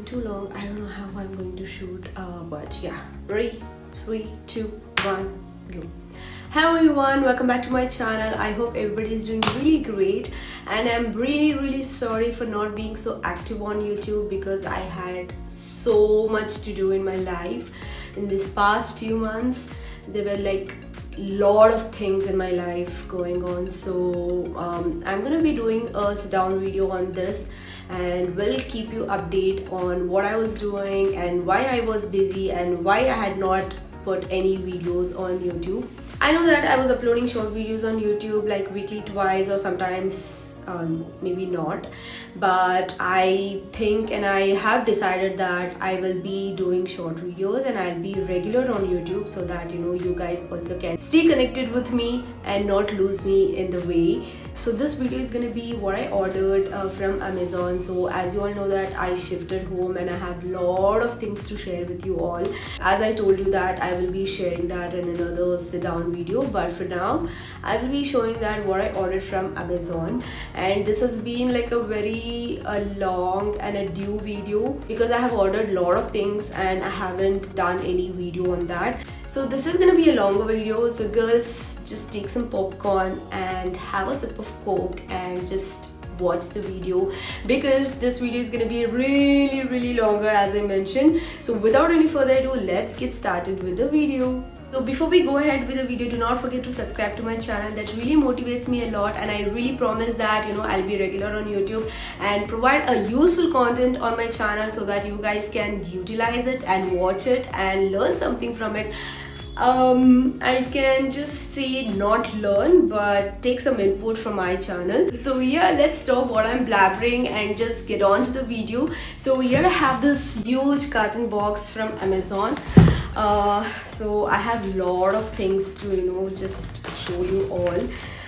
too long. I don't know how I'm going to shoot, but yeah. Ready? 3, 2, 1, go. Hello everyone, welcome back to my channel. I hope everybody is doing really great, and I'm really sorry for not being so active on YouTube because I had so much to do in my life in this past few months. There were like lot of things in my life going on, so I'm gonna be doing a sit down video on this and will keep you update on what I was doing and why I was busy and why I had not put any videos on YouTube. I know that I was uploading short videos on YouTube like weekly twice or sometimes maybe not, but I think and I have decided that I will be doing short videos and I'll be regular on YouTube so that you guys also can stay connected with me and not lose me in the way. So this video is gonna be what I ordered from Amazon. So as you all know that I shifted home and I have lot of things to share with you all. As I told you that I will be sharing that in another sit down video, but for now I will be showing that what I ordered from Amazon. And this has been like a very long and a due video because I have ordered a lot of things and I haven't done any video on that. So this is gonna be a longer video, so girls, just take some popcorn and have a sip of Coke and just watch the video because this video is gonna be really longer as I mentioned. So without any further ado, let's get started with the video. So before we go ahead with the video, do not forget to subscribe to my channel. That really motivates me a lot, and I really promise that I'll be regular on YouTube and provide a useful content on my channel so that you guys can utilize it and watch it and learn something from it. I can just say not learn but take some input from my channel. So yeah, let's stop what I'm blabbering and just get on to the video. So here I have this huge carton box from Amazon. So I have a lot of things to just show you all.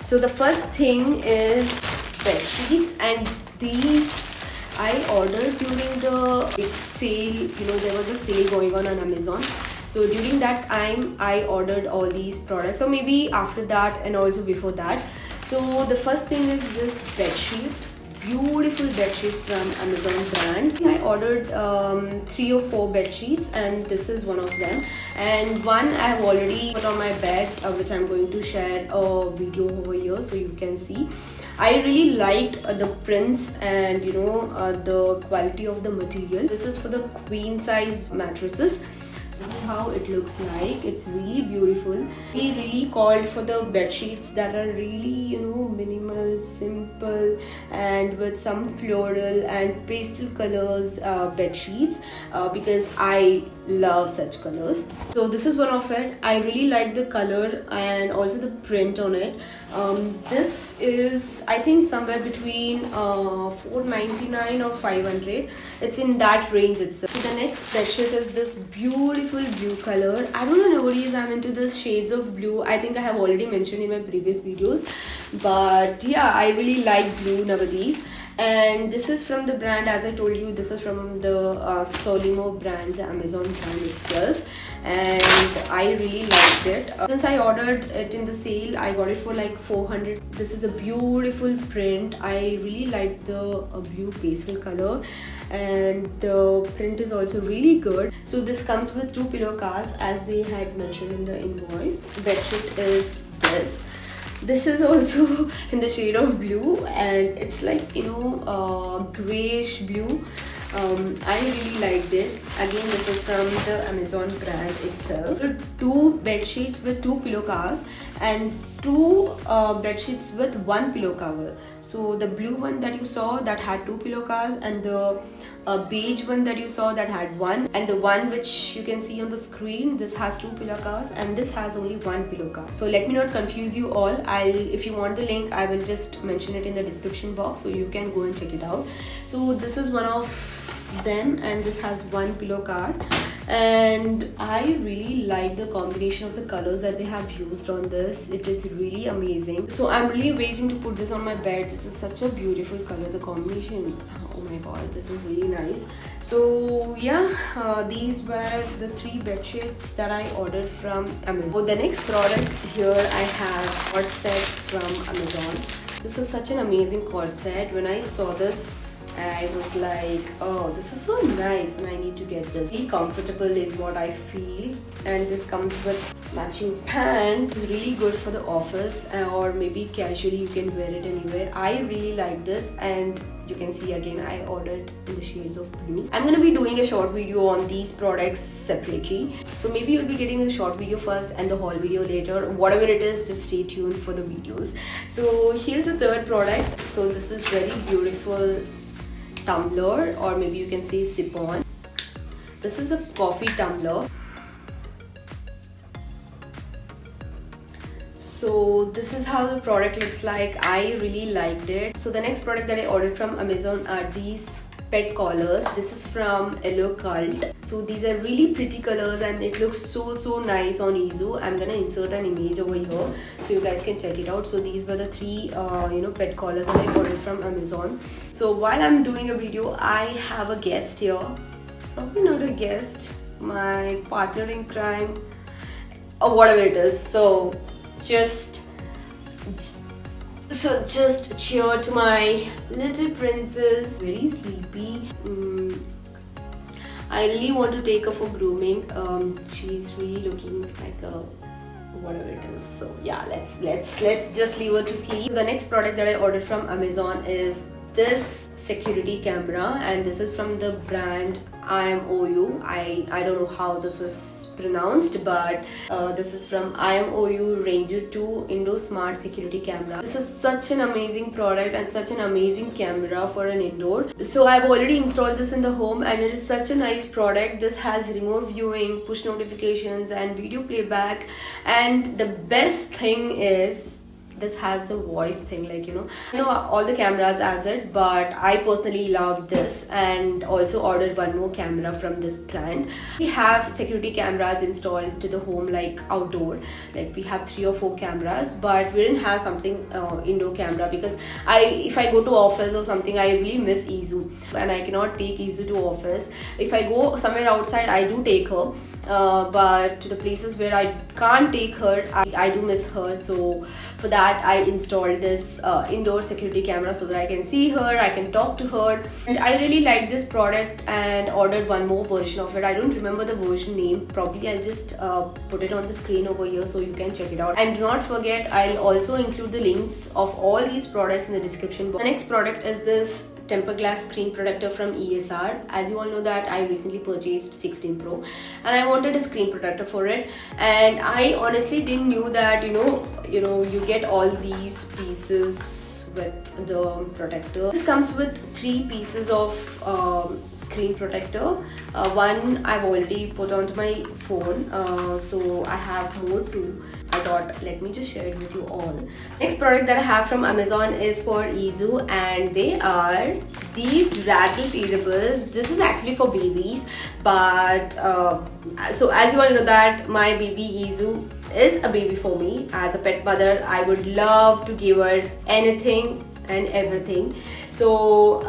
So the first thing is bed sheets, and these I ordered during the big sale. There was a sale going on Amazon. So during that time I ordered all these products, or maybe after that and also before that. So the first thing is this bed sheets, beautiful bed sheets from Amazon brand. I ordered 3 or 4 bed sheets and this is one of them, and one I have already put on my bed, which I'm going to share a video over here so you can see. I really liked the prints and the quality of the material. This is for the queen size mattresses. This is how it looks like. It's really beautiful. We really called for the bed sheets that are really minimal, simple, and with some floral and pastel colors bed sheets because I love such colors. So this is one of it. I really like the color and also the print on it. This is I think somewhere between $4.99 or $500. It's in that range itself. So the next bed sheet is this beautiful blue color. I don't know nowadays I'm into this shades of blue. I think I have already mentioned in my previous videos, but yeah, I really like blue nowadays. And this is from the brand, as I told you, this is from the Solimo brand, the Amazon brand itself, and I really liked it. Since I ordered it in the sale, I got it for like 400. This is a beautiful print. I really like the blue pastel color, and the print is also really good. So this comes with 2 pillow covers as they had mentioned in the invoice. Bedsheet is this. This is also in the shade of blue and it's like grayish blue. I really liked it. Again, this is from the Amazon brand itself. 2 bed sheets with 2 pillow covers and 2 bed sheets with 1 pillow cover. So the blue one that you saw that had 2 pillow covers, and the beige one that you saw that had 1, and the one which you can see on the screen, this has 2 pillow covers and this has only 1 pillow cover. So let me not confuse you all. If you want the link, I will just mention it in the description box so you can go and check it out. So this is one of them and this has 1 pillow card, and I really like the combination of the colors that they have used on this. It is really amazing. So I'm really waiting to put this on my bed. This is such a beautiful color, the combination. Oh my god, this is really nice. So yeah, these were the 3 bed sheets that I ordered from Amazon. So the next product here I have cord set from Amazon. This is such an amazing cord set. When I saw this I was like, oh, this is so nice and I need to get this. Really comfortable is what I feel, and this comes with matching pants. It's really good for the office or maybe casually you can wear it anywhere. I really like this, and you can see again I ordered in the shades of blue. I'm gonna be doing a short video on these products separately, so maybe you'll be getting the short video first and the haul video later. Whatever it is, just stay tuned for the videos. So here's the third product. So this is very beautiful tumbler, or maybe you can say sip-on. This is a coffee tumbler. So this is how the product looks like. I really liked it. So the next product that I ordered from Amazon are these pet collars. This is from Hello Cult. So these are really pretty colors and it looks so nice on Izu. I'm gonna insert an image over here so you guys can check it out. So these were the three pet collars that I ordered from Amazon. So while I'm doing a video, I have a guest here. Probably not a guest, my partner in crime or whatever it is. So just cheer to my little princess. Very sleepy. I really want to take her for grooming. She's really looking like a whatever it is. So yeah, let's just leave her to sleep. The next product that I ordered from Amazon is this security camera, and this is from the brand IMOU. I don't know how this is pronounced, but this is from IMOU Ranger 2 Indo Smart Security Camera. This is such an amazing product and such an amazing camera for an indoor. So I've already installed this in the home and it is such a nice product. This has remote viewing, push notifications and video playback, and the best thing is this has the voice thing, like I know all the cameras has it, but I personally loved this and also ordered one more camera from this brand. We have security cameras installed to the home, like outdoor, like we have 3 or 4 cameras, but we didn't have something indoor camera because if I go to office or something, I really miss Izu and I cannot take Izu to office. If I go somewhere outside, I do take her, but to the places where I can't take her, I do miss her. So for that I installed this indoor security camera so that I can see her, I can talk to her, and I really like this product and ordered one more version of it. I don't remember the version name. Probably I'll just put it on the screen over here so you can check it out. And do not forget, I'll also include the links of all these products in the description box. The next product is this tempered glass screen protector from ESR. As you all know that I recently purchased 16 Pro and I wanted a screen protector for it, and I honestly didn't knew that you get all these pieces with the protector. This comes with 3 pieces of screen protector. One I've already put onto my phone, so I have more too. I thought let me just share it with you all. Next product that I have from Amazon is for Izu, and they are these rattle teethables. This is actually for babies, but so as you all know that my baby Izu is a baby for me. As a pet mother, I would love to give her anything and everything. So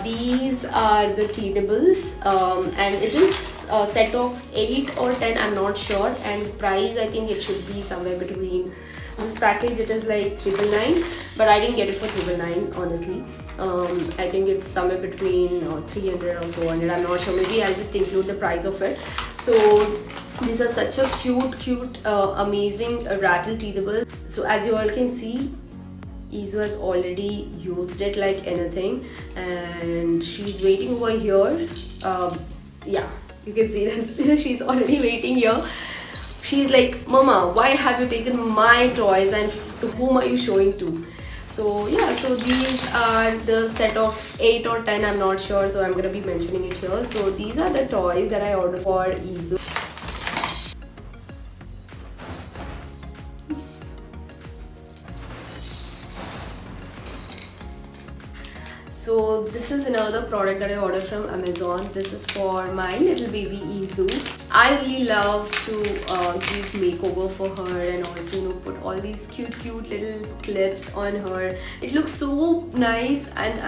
these are the teethables, and it is a set of 8 or 10, I'm not sure, and price I think it should be somewhere between, this package it is like 999, but I didn't get it for 999 honestly. I think it's somewhere between 300 or 400, I'm not sure. Maybe I'll just include the price of it. So these are such a cute amazing rattle teethable. So as you all can see, Izu has already used it like anything, and she's waiting over here. Yeah, you can see this. She's already waiting here. She's like, Mama, why have you taken my toys and to whom are you showing to? So yeah, so these are the set of 8 or 10, I'm not sure, so I'm gonna be mentioning it here. So these are the toys that I ordered for Izu. So this is another product that I ordered from Amazon. This is for my little baby Izu. I really love to give makeover for her and also put all these cute little clips on her. It looks so nice, and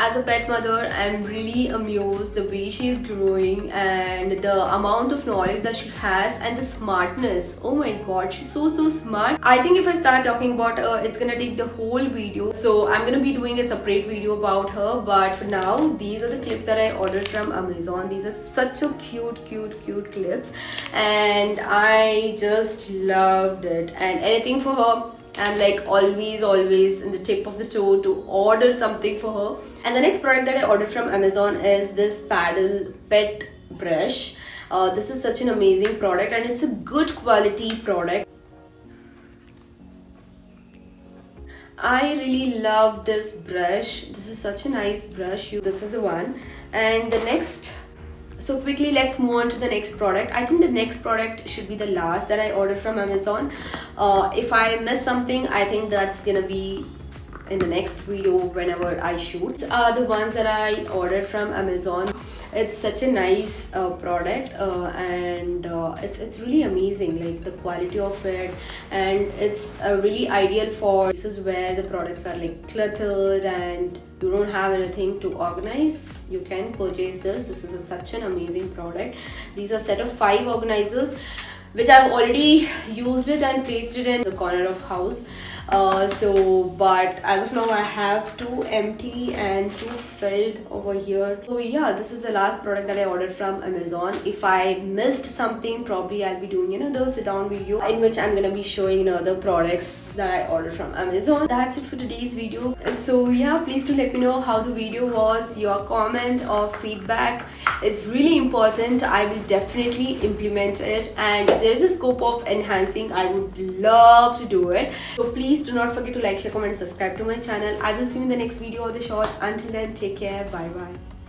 As a pet mother, I'm really amused the way she is growing and the amount of knowledge that she has and the smartness. Oh my god, she's so smart. I think if I start talking about her, it's gonna take the whole video. So I'm gonna be doing a separate video about her. But for now, these are the clips that I ordered from Amazon. These are such a cute clips, and I just loved it. And anything for her, I'm like always in the tip of the toe to order something for her. And the next product that I ordered from Amazon is this paddle pet brush. This is such an amazing product and it's a good quality product. I really love this brush. This is such a nice brush. This is the one. And the next, so quickly let's move on to the next product. I think the next product should be the last that I ordered from Amazon. If I miss something, I think that's gonna be in the next video whenever I shoot. These are the ones that I ordered from Amazon. It's such a nice product and it's really amazing, like the quality of it, and it's really ideal for places where the products are like cluttered and you don't have anything to organize. You can purchase this. This is such an amazing product. These are a set of 5 organizers which I've already used it and placed it in the corner of house. But as of now I have 2 empty and 2 filled over here. So yeah, this is the last product that I ordered from Amazon. If I missed something, probably I'll be doing another sit down video in which I'm gonna be showing other products that I ordered from Amazon. That's it for today's video. So yeah, please do let me know how the video was. Your comment or feedback is really important. I will definitely implement it, and if there is a scope of enhancing, I would love to do it. So please do not forget to like, share, comment and subscribe to my channel. I will see you in the next video or the shorts. Until then, take care. Bye bye.